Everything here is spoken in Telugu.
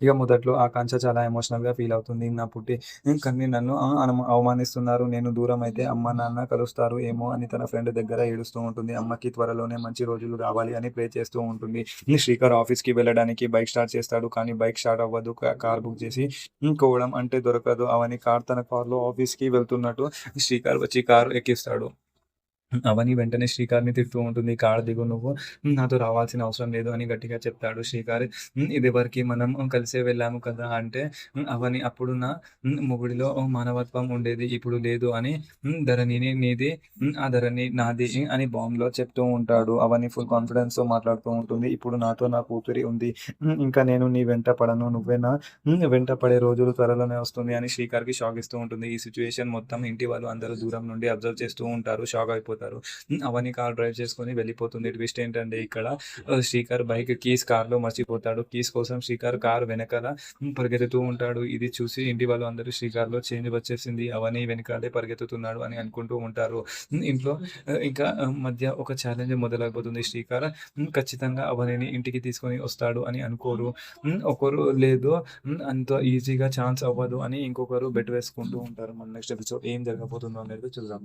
ఇక మొదట్లో ఆకాంక్ష చాలా ఎమోషనల్‌గా ఫీల్ అవుతుంది. నా పుట్టి కానీ నన్ను అవమానిస్తున్నారు. నేను దూరమైతే అమ్మ, నాన్న కలుస్తారు ఏమో అని తన ఫ్రెండ్ దగ్గర ఏడుస్తూ ఉంటుంది. అమ్మకి త్వరలోనే మంచి రోజులు రావాలి అని ప్రే చేస్తూ ఉంటుంది. శ్రీకర్ ఆఫీస్‌కి వెళ్ళడానికి బైక్ స్టార్ట్ చేస్తాడు. కానీ బైక్ స్టార్ట్ అవ్వదు. కార్ బుక్ చేసి పోవడం అంటే దొరకదు. అవని తన కార్‌లో ఆఫీస్‌కి వెళ్తున్నట్టు శ్రీకర్ వచ్చి కారు ఎక్కిస్తాడు. అవని వెంటనే శ్రీకార్‌ని తిడుతూ ఉంటుంది. "కారు దిగు నువ్వు. నాతో రావాల్సిన అవసరం లేదు" అని గట్టిగా చెప్తాడు శ్రీకార్. "ఇదివరకి మనం కలిసే వెళ్ళాము కదా!" అంటే అవని అప్పుడు నా మొగుడిలో మానవత్వం ఉండేది. ఇప్పుడు లేదు అని ధరణిని నీది ఆ ధరణి నాది అని బాంబ్‌లో చెప్తూ ఉంటాడు. అవని ఫుల్ కాన్ఫిడెన్స్‌తో మాట్లాడుతూ ఉంటుంది. "ఇప్పుడు నాతో నా కూతురి ఉంది. ఇంకా నేను నీ వెంట పడను. నువ్వే నా వెంట పడే రోజులు త్వరలోనే వస్తుంది" అని శ్రీకార్‌కి షాక్ ఇస్తూ ఉంటుంది. ఈ సిట్యుయేషన్ మొత్తం ఇంటి వాళ్ళు అందరూ దూరం నుండి అబ్జర్వ్ చేస్తూ ఉంటారు. షాక్ అయిపోతారు. అవని కార్ డ్రైవ్ చేసుకొని వెళ్ళిపోతుంది. ట్విస్ట్ ఏంటంటే ఇక్కడ శ్రీకర్ బైక్ కీస్ కార్‌లో మర్చిపోతాడు. కీస్ కోసం శ్రీకర్ కారు వెనకాల పరిగెత్తుతూ ఉంటాడు. ఇది చూసి ఇంటి వాళ్ళు అందరూ శ్రీకర్‌లో చేంజ్ వచ్చేసింది. అవని వెనకాలే పరిగెత్తుతున్నాడు అని అనుకుంటూ ఉంటారు. ఇంట్లో ఇంకా మధ్య ఒక ఛాలెంజ్ మొదలైపోతుంది. శ్రీకర్ ఖచ్చితంగా అవనిని ఇంటికి తీసుకొని వస్తాడు అని అనుకోరు. ఒకరు లేదు అంత ఈజీగా ఛాన్స్ అవ్వదు అని ఇంకొకరు బెట్ వేసుకుంటూ ఉంటారు. మన నెక్స్ట్ ఎపిసోడ్ ఏం జరగబోతుందో అనేది చూద్దాం.